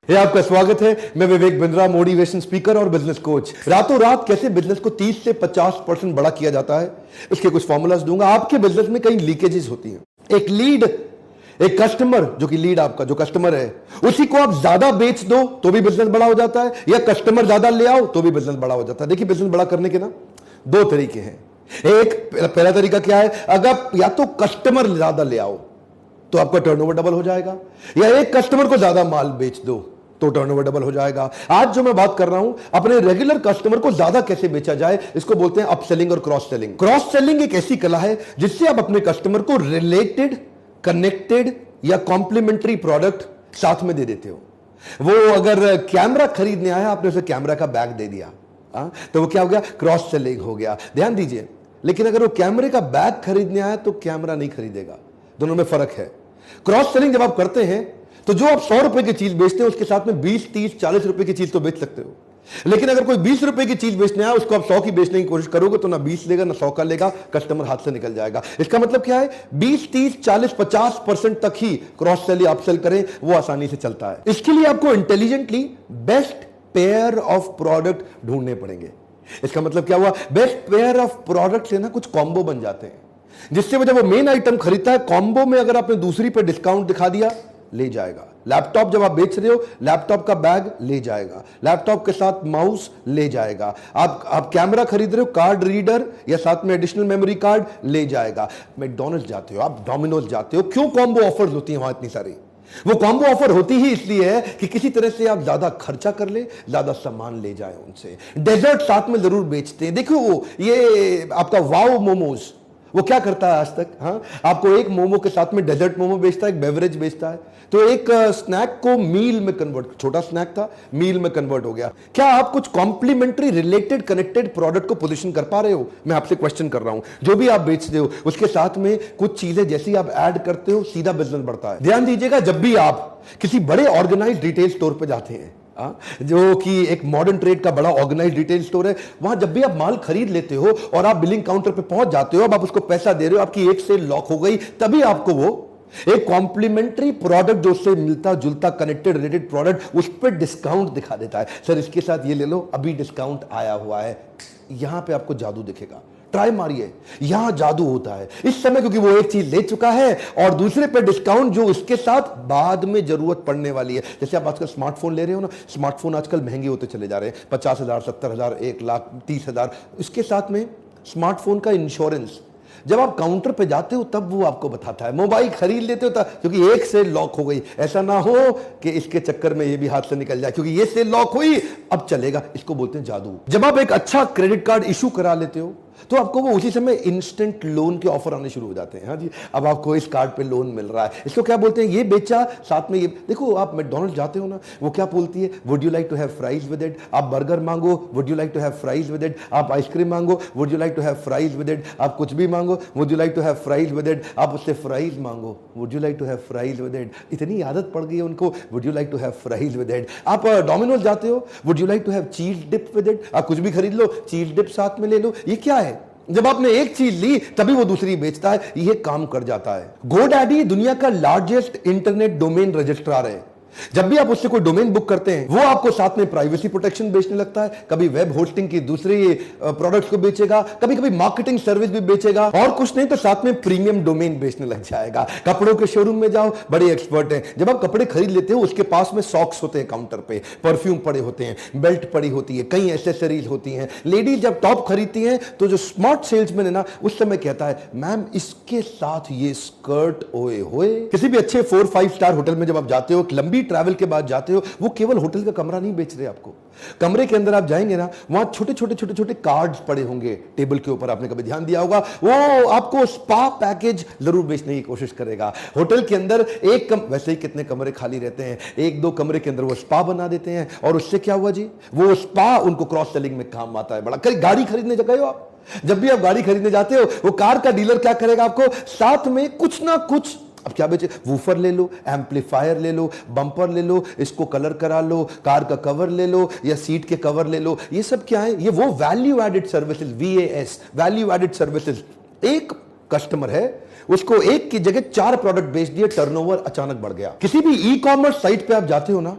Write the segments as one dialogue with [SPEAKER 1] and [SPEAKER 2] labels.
[SPEAKER 1] ये आपका स्वागत है। मैं विवेक बिंद्रा, मोटिवेशन स्पीकर और बिजनेस कोच। रातों रात कैसे बिजनेस को 30 से 50% बड़ा किया जाता है, इसके कुछ फॉर्मूलाज दूंगा। आपके बिजनेस में कई लीकेजेस होती हैं। एक लीड, एक कस्टमर, जो कि लीड आपका जो कस्टमर है, उसी को आप ज्यादा बेच दो तो भी बिजनेस बड़ा हो जाता है, या कस्टमर ज्यादा ले आओ तो भी बिजनेस बड़ा हो जाता है। देखिए, बिजनेस बड़ा करने के ना दो तरीके हैं। एक पहला तरीका क्या है, अगर या तो कस्टमर ज्यादा ले आओ तो आपका टर्नओवर डबल हो जाएगा, या एक कस्टमर को ज्यादा माल बेच दो तो टर्नओवर डबल हो जाएगा। आज जो मैं बात कर रहा हूं, अपने रेगुलर कस्टमर को ज्यादा कैसे बेचा जाए, इसको बोलते हैं अपसेलिंग और क्रॉस सेलिंग। क्रॉस सेलिंग एक ऐसी कला है जिससे आप अपने कस्टमर को रिलेटेड, कनेक्टेड या कॉम्प्लीमेंट्री प्रोडक्ट साथ में दे देते हो। वो अगर कैमरा खरीदने आया, आपने उसे कैमरा का बैग दे दिया, तो वो क्या हो गया, क्रॉस सेलिंग हो गया। ध्यान दीजिए, लेकिन अगर वो कैमरे का बैग खरीदने आया तो कैमरा नहीं खरीदेगा। दोनों में फर्क है। क्रॉस सेलिंग जब आप करते हैं तो जो आप 100 रुपए की चीज बेचते हैं उसके साथ में 20, 30, 40 रुपए की चीज तो बेच सकते हो। लेकिन अगर कोई 20 रुपए की चीज बेचने आया, उसको आप 100 की बेचने की कोशिश करोगे तो ना 20 लेगा ना 100 का लेगा, कस्टमर हाथ से निकल जाएगा। इसका मतलब क्या है, 20, 30, 40, 50% तक ही क्रॉस सेल या अपसेल करें, वो आसानी से चलता है। इसके लिए आपको intelligently best pair of product ढूंढने पड़ेंगे। इसका मतलब क्या हुआ, बेस्ट पेयर ऑफ प्रोडक्ट से ना कुछ कॉम्बो बन जाते हैं, जिससे वो जब वो मेन आइटम खरीदता है, कॉम्बो में अगर आपने दूसरी पे डिस्काउंट दिखा दिया, ले जाएगा। लैपटॉप जब आप बेच रहे हो, लैपटॉप का बैग ले जाएगा, लैपटॉप के साथ माउस ले जाएगा। आप कैमरा खरीद रहे हो, कार्ड रीडर या साथ में एडिशनल मेमोरी कार्ड ले जाएगा। मैकडॉनल्ड्स जाते हो, आप डोमिनोज जाते हो, क्यों कॉम्बो ऑफर्स होती हैं वहां इतनी सारी? वो कॉम्बो ऑफर होती ही इसलिए है कि किसी तरह से आप ज्यादा खर्चा कर ले, ज्यादा सामान ले जाए उनसे। डेजर्ट साथ में जरूर बेचते हैं। देखो, ये आपका वाओ मोमोज, वो क्या करता है आज तक, आपको एक मोमो के साथ में डेजर्ट मोमो बेचता है, एक बेवरेज बेचता है। तो एक स्नैक को मील में कन्वर्ट, छोटा स्नैक था, मील में कन्वर्ट हो गया। क्या आप कुछ कॉम्प्लीमेंट्री, रिलेटेड, कनेक्टेड प्रोडक्ट को पोजीशन कर पा रहे हो? मैं आपसे क्वेश्चन कर रहा हूं। जो भी आप बेचते हो उसके साथ में कुछ चीजें जैसी आप ऐड करते हो, सीधा बिजनेस बढ़ता है। ध्यान दीजिएगा, जब भी आप किसी बड़े ऑर्गेनाइज्ड रिटेल स्टोर पे जाते हैं, जो कि एक मॉडर्न ट्रेड का बड़ा ऑर्गेनाइज्ड रिटेल स्टोर है, वहां जब भी आप माल खरीद लेते हो और आप बिलिंग काउंटर पे पहुंच जाते हो, अब आप उसको पैसा दे रहे हो, आपकी एक सेल लॉक हो गई, तभी आपको वो एक कॉम्प्लीमेंट्री प्रोडक्ट जो उससे मिलता जुलता, कनेक्टेड, रिलेटेड प्रोडक्ट, उस पर डिस्काउंट दिखा देता है। सर, इसके साथ ये ले लो, अभी डिस्काउंट आया हुआ है। यहां पे आपको जादू दिखेगा। ट्राई मारिए, यहां जादू होता है इस समय, क्योंकि वो एक चीज ले चुका है और दूसरे पे डिस्काउंट जो उसके साथ बाद में जरूरत पड़ने वाली है। जैसे आप आजकल स्मार्टफोन ले रहे हो ना, स्मार्टफोन आजकल महंगे होते चले जा रहे हैं, 50,000, 70,000, 1,30,000। इसके साथ में स्मार्टफोन का इंश्योरेंस जब आप काउंटर पे जाते हो तब वो आपको बताता है। मोबाइल खरीद लेते हो तब, क्योंकि एक सेल लॉक हो गई, ऐसा ना हो कि इसके चक्कर में ये भी हाथ से निकल जाए, क्योंकि ये सेल लॉक हुई, अब चलेगा। इसको बोलते हैं जादू। जब आप एक अच्छा क्रेडिट कार्ड इशू करा लेते हो तो आपको वो उसी समय इंस्टेंट लोन के ऑफर आने शुरू हो जाते हैं। हाँ जी, अब आपको इस कार्ड पे लोन मिल रहा है। इसको क्या बोलते हैं, ये बेचा साथ में ये। देखो, आप मैकडॉनल्ड्स जाते हो ना, वो क्या बोलती है, would you like to have fries with it. आप बर्गर मांगो, would you like to have fries with it. आप आइसक्रीम मांगो, would you like to have fries with it. आप कुछ भी मांगो, would you like to have fries with it. आप उससे फ्राइज मांगो, would you like to have fries with it. इतनी आदत पड़ गई है उनको, would you like to have fries with it. आप डोमिनोज जाते हो, would you like to have cheese dip with it. आप कुछ भी खरीद लो, चीज डिप साथ में ले लो। ये क्या है, जब आपने एक चीज ली तभी वो दूसरी बेचता है, ये काम कर जाता है। गोडैडी दुनिया का लार्जेस्ट इंटरनेट डोमेन रजिस्ट्रार है। जब भी आप उससे कोई डोमेन बुक करते हैं, वो आपको साथ में प्राइवेसी प्रोटेक्शन बेचने लगता है, कभी वेब होस्टिंग की दूसरी प्रोडक्ट्स को बेचेगा, कभी कभी मार्केटिंग सर्विस भी बेचेगा, और कुछ नहीं तो साथ में प्रीमियम डोमेन बेचने लग जाएगा। कपड़ों के शोरूम में जाओ, बड़े एक्सपर्ट हैं। जब आप कपड़े खरीद लेते हो, उसके पास में सॉक्स होते हैं काउंटर पे, परफ्यूम पड़े होते हैं, बेल्ट पड़ी होती है, कई एसेसरीज होती हैं। लेडीज जब टॉप खरीदती हैं तो जो स्मार्ट सेल्समैन है ना, उस समय कहता है, मैम इसके साथ ये स्कर्ट, ओए होए। किसी भी अच्छे 4-5 स्टार होटल में जब आप जाते हो, लंबी ट्रैवल के बाद जाते हो, वो केवल होटल का कमरा नहीं बेच रहे आपको। कमरे के अंदर आप जाएंगे ना, वहां छोटे छोटे छोटे छोटे कार्ड्स पड़े होंगे टेबल के ऊपर, आपने कभी ध्यान दिया होगा, वो आपको स्पा पैकेज जरूर बेचने की कोशिश करेगा। होटल के अंदर वैसे ही कितने कमरे खाली रहते हैं, 1-2 कमरे के अंदर वो स्पा बना देते हैं, और उससे क्या हुआ जी, वो स्पा उनको क्रॉस सेलिंग में काम आता है। बड़ा गाड़ी खरीदने गए हो आप, जब भी आप गाड़ी खरीदने जाते हो, वो कार का डीलर क्या करेगा, आपको साथ में कुछ ना कुछ, अब क्या बेचे, वूफर ले लो, एम्पलीफायर ले लो, बम्पर ले लो, इसको कलर करा लो, कार का कवर ले लो या सीट के कवर ले लो। ये सब क्या है, ये वो value added services, VAS, value added services. एक कस्टमर है, उसको एक की जगह 4 प्रोडक्ट बेच दिए, टर्नओवर अचानक बढ़ गया। किसी भी ई कॉमर्स साइट पे आप जाते हो ना,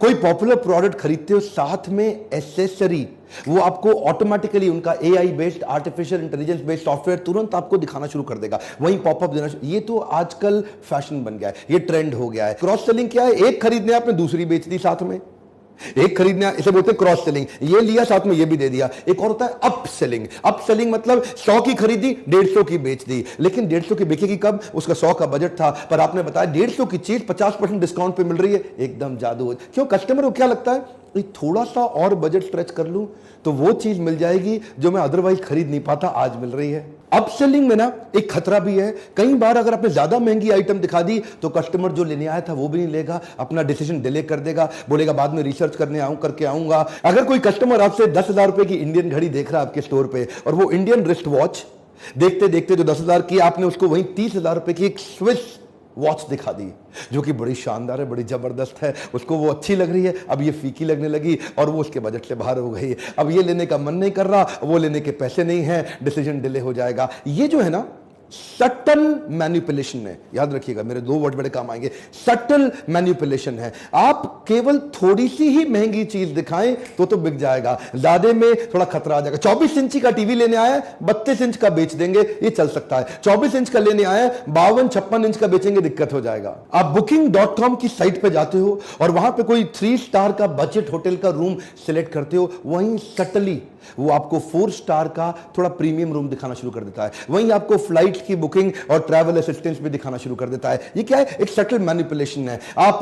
[SPEAKER 1] कोई पॉपुलर प्रोडक्ट खरीदते हो, साथ में एसेसरी वो आपको ऑटोमेटिकली उनका AI based, artificial intelligence based software तुरंत आपको दिखाना शुरू कर देगा, वहीं पॉपअप देना। ये तो आजकल फैशन बन गया है, ये ट्रेंड हो गया है। क्रॉस सेलिंग क्या है? एक खरीदने आपने दूसरी बेच दी साथ में, एक खरीदना, इसे बोलते हैं क्रॉस सेलिंग। ये लिया साथ में ये भी दे दिया। एक और होता है अप सेलिंग। अप सेलिंग मतलब 100 की खरीदी 150 की बेच दी, लेकिन 150 की बिकेगी कब? उसका 100 का बजट था, पर आपने बताया 150 की चीज 50% डिस्काउंट पे मिल रही है, एकदम जादू। क्यों? कस्टमर को क्या लगता है, थोड़ा सा और बजट स्ट्रेच कर लूं तो वो चीज मिल जाएगी जो मैं अदरवाइज खरीद नहीं पाता, आज मिल रही है। अप सेलिंग में ना एक खतरा भी है, कई बार अगर आपने ज्यादा महंगी आइटम दिखा दी तो कस्टमर जो लेने आया था वो भी नहीं लेगा, अपना डिसीजन डिले कर देगा, बोलेगा बाद में रिसर्च करके आऊंगा। अगर कोई कस्टमर आपसे 10,000 रुपए की इंडियन घड़ी देख रहा है आपके स्टोर पे, और वो इंडियन रिस्ट वॉच देखते देखते जो 10,000 की, आपने उसको वहीं 30,000 रुपए की एक स्विस वॉच दिखा दी जो कि बड़ी शानदार है, बड़ी जबरदस्त है, उसको वो अच्छी लग रही है, अब ये फीकी लगने लगी और वो उसके बजट से बाहर हो गई। अब ये लेने का मन नहीं कर रहा, वो लेने के पैसे नहीं हैं, डिसीजन डिले हो जाएगा। ये जो है ना सटल मैनिपुलेशन है, याद रखिएगा, मेरे 2 वर्ड बड़े काम आएंगे। सटल मैनिपुलेशन है। आप केवल थोड़ी सी ही महंगी चीज दिखाएं तो बिक जाएगा, ज्यादा में थोड़ा खतरा आ जाएगा। 24 इंची का टीवी लेने आया, 32 इंच का बेच देंगे, ये चल सकता है। 24 इंच का लेने आया, 52-56 इंच का बेचेंगे, दिक्कत हो जाएगा। आप booking.com की साइट पे जाते हो और वहां पे कोई 3 स्टार का बजट होटल का रूम सिलेक्ट करते हो, वहीं सटली वो आपको 4 स्टार का थोड़ा प्रीमियम रूम दिखाना शुरू कर देता है, वहीं आपको फ्लाइट की बुकिंग और ट्रैवल असिस्टेंस भी दिखाना शुरू कर देता है। ये क्या है? एक सटल मैनिपुलेशन है। आप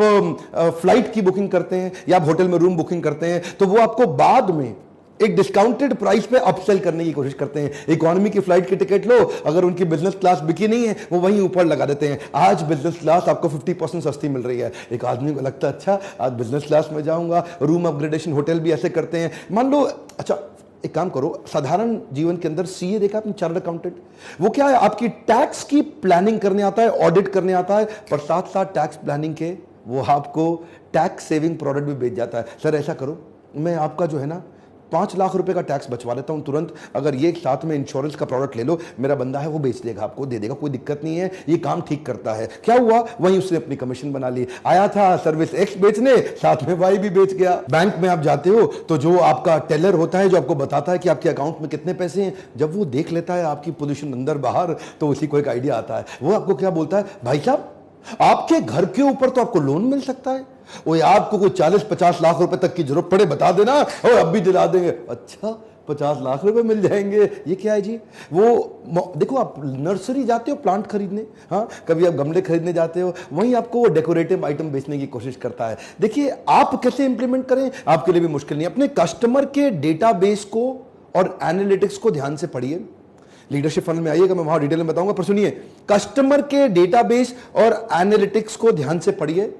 [SPEAKER 1] फ्लाइट की बुकिंग करते हैं या आप होटल में रूम बुकिंग करते हैं तो वो आपको बाद में एक डिस्काउंटेड प्राइस पे अपसेल करने की कोशिश करते हैं। इकोनॉमी की फ्लाइट की टिकट लो, अगर उनकी बिजनेस क्लास बिकी नहीं है वो वहीं ऊपर लगा देते हैं, आज बिजनेस क्लास आपको 50% सस्ती मिल रही है। एक आदमी को लगता है अच्छा आज बिजनेस क्लास में जाऊंगा, रूम अपग्रेडेशन होटल भी ऐसे करते हैं। मान लो, अच्छा एक काम करो, साधारण जीवन के अंदर सीए देखा आपने, चार्टर्ड अकाउंटेंट, वो क्या है, आपकी टैक्स की प्लानिंग करने आता है, ऑडिट करने आता है, पर साथ साथ टैक्स प्लानिंग के वो आपको टैक्स सेविंग प्रोडक्ट भी बेच जाता है। सर ऐसा करो, मैं आपका जो है ना 5 लाख रुपए का टैक्स बचवा देता हूं तुरंत, अगर ये साथ में इंश्योरेंस का प्रोडक्ट ले लो, मेरा बंदा है वो बेच देगा, आपको दे देगा, कोई दिक्कत नहीं है, ये काम ठीक करता है। क्या हुआ? वहीं उसने अपनी कमीशन बना ली। आया था सर्विस एक्स बेचने, साथ में वाई भी बेच गया। बैंक में आप जाते हो तो जो आपका टेलर होता है जो आपको बताता है कि आपके अकाउंट में कितने पैसे हैं, जब वो देख लेता है आपकी पोजीशन अंदर बाहर तो उसी को एक आइडिया आता है। वो आपको क्या बोलता है, भाई साहब आपके घर के ऊपर तो आपको लोन मिल सकता है, वो आपको कोई 40-50 लाख रुपए तक की जरूरत पड़े बता देना और अब भी दिला देंगे। अच्छा 50 लाख रुपए मिल जाएंगे, ये क्या है जी? वो देखो, आप नर्सरी जाते हो प्लांट खरीदने, हाँ कभी आप गमले खरीदने जाते हो, वहीं आपको वो डेकोरेटिव आइटम बेचने की कोशिश करता है। देखिए आप कैसे इंप्लीमेंट करें, आपके लिए भी मुश्किल नहीं। अपने कस्टमर के डेटाबेस को और एनालिटिक्स को ध्यान से पढ़िए। लीडरशिप फनल में आइएगा, मैं वहां डिटेल में बताऊंगा, पर सुनिए, कस्टमर के डेटाबेस और एनालिटिक्स को ध्यान से पढ़िए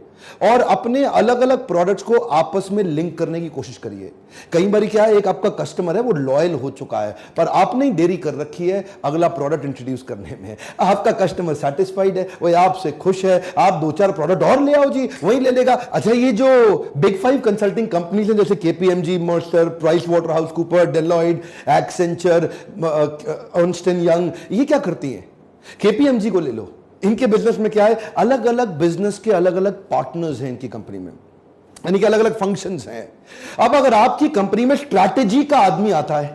[SPEAKER 1] और अपने अलग अलग प्रोडक्ट्स को आपस में लिंक करने की कोशिश करिए। कई बार क्या है, एक आपका कस्टमर है वो लॉयल हो चुका है, पर आपने देरी कर रखी है अगला प्रोडक्ट इंट्रोड्यूस करने में। आपका कस्टमर सेटिस्फाइड है, वो आपसे खुश है, आप 2-4 प्रोडक्ट और ले आओ जी, वही ले लेगा। अच्छा ये जो बिग 5 कंसल्टिंग कंपनीज हैं जैसे KPMG, Mercer, Pricewaterhouse Cooper, Deloitte, Accenture, Ernst and Young, ये क्या करती हैं? केपीएमजी को ले लो, इनके बिजनेस में क्या है, अलग अलग बिजनेस के अलग अलग पार्टनर्स हैं इनकी कंपनी में, यानी कि अलग अलग फंक्शंस हैं। अब अगर आपकी कंपनी में स्ट्रैटेजी का आदमी आता है,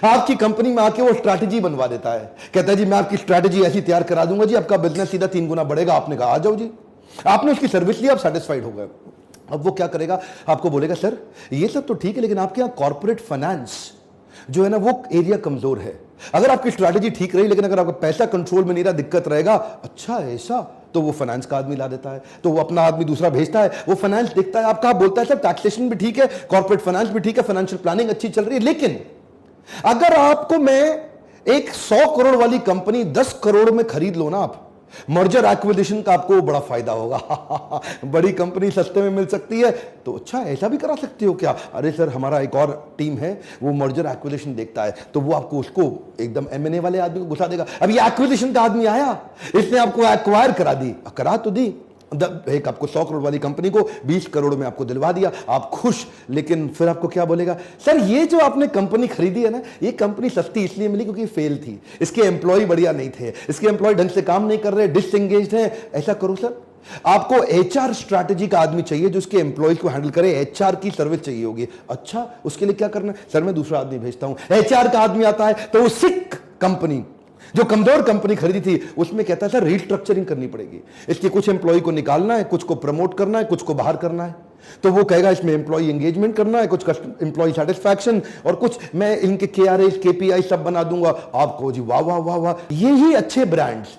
[SPEAKER 1] आपकी कंपनी में आके वो स्ट्रैटेजी बनवा देता है, कहता है जी मैं आपकी स्ट्रैटेजी ऐसी तैयार करा दूंगा जी, आपका बिजनेस सीधा 3 गुना बढ़ेगा। आपने कहा आ जाओ जी, आपने उसकी सर्विस ली, आप सेटिस्फाइड हो गए। अब वो क्या करेगा, आपको बोलेगा सर ये सब तो ठीक है, लेकिन आपके यहां कॉर्पोरेट फाइनेंस जो है ना वो एरिया कमजोर है। अगर आपकी स्ट्रैटेजी ठीक रही, लेकिन अगर आपका पैसा कंट्रोल में नहीं रहा, दिक्कत रहेगा। अच्छा ऐसा, तो वो फाइनेंस का आदमी ला देता है, तो वो अपना आदमी दूसरा भेजता है, वो फाइनेंस देखता है, आपका बोलता है सर टैक्सेशन भी ठीक है, कॉर्पोरेट फाइनेंस भी ठीक है, फाइनेंशियल प्लानिंग अच्छी चल रही है। लेकिन अगर आपको मैं एक 100 करोड़ वाली कंपनी 10 करोड़ में खरीद लो ना, आप मर्जर एक्विजिशन का आपको बड़ा फायदा होगा बड़ी कंपनी सस्ते में मिल सकती है, तो अच्छा ऐसा भी करा सकते हो क्या? अरे सर हमारा एक और टीम है वो मर्जर एक्विजिशन देखता है, तो वो आपको उसको एकदम एमएनए वाले आदमी को घुसा देगा। अब ये एक्विजिशन का आदमी आया, इसने आपको एक्वायर करा दी, करा तो दी, एक आपको 100 करोड़ वाली कंपनी को 20 करोड़ में आपको दिलवा दिया, आप खुश। लेकिन फिर आपको क्या बोलेगा, सर ये जो आपने कंपनी खरीदी है ना, ये कंपनी सस्ती इसलिए मिली क्योंकि फेल थी, इसके एम्प्लॉय बढ़िया नहीं थे, इसके एम्प्लॉय ढंग से काम नहीं कर रहे, डिसएंगेज्ड हैं। ऐसा करो सर आपको एचआर स्ट्रैटेजी का आदमी चाहिए जो उसके एम्प्लॉयज को हैंडल करे, एचआर की सर्विस चाहिए होगी। अच्छा, उसके लिए क्या करना है? सर मैं दूसरा आदमी भेजता हूं। एचआर का आदमी आता है तो वो सिक कंपनी, जो कमजोर कंपनी खरीदी थी, उसमें कहता है सर रीस्ट्रक्चरिंग करनी पड़ेगी, इसके कुछ एम्प्लॉय को निकालना है, कुछ को प्रमोट करना है, कुछ को बाहर करना है। तो वो कहेगा इसमें एम्प्लॉय एंगेजमेंट करना है, कुछ एम्प्लॉय सेटिस्फैक्शन, और कुछ मैं इनके KRAs KPI सब बना दूंगा। आपको जी वाह वाह वाह वाह। ये ही अच्छे ब्रांड्स,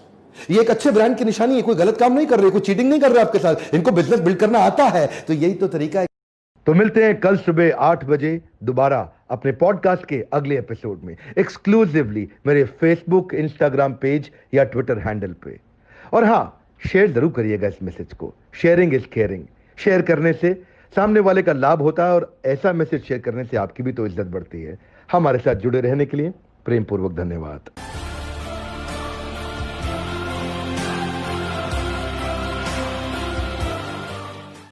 [SPEAKER 1] ये एक अच्छे ब्रांड की निशानी है। कोई गलत काम नहीं कर रहे, कोई चीटिंग नहीं कर रहे आपके साथ, इनको बिजनेस बिल्ड करना आता है। तो यही तो तरीका है। तो मिलते हैं कल सुबह 8 बजे दोबारा अपने पॉडकास्ट के अगले एपिसोड में, एक्सक्लूसिवली मेरे फेसबुक, इंस्टाग्राम पेज या ट्विटर हैंडल पे। और हां, शेयर जरूर करिएगा इस मैसेज को। Sharing is caring. शेयर करने से सामने वाले का लाभ होता है, और ऐसा मैसेज शेयर करने से आपकी भी तो इज्जत बढ़ती है। हमारे साथ जुड़े रहने के लिए प्रेम पूर्वक धन्यवाद।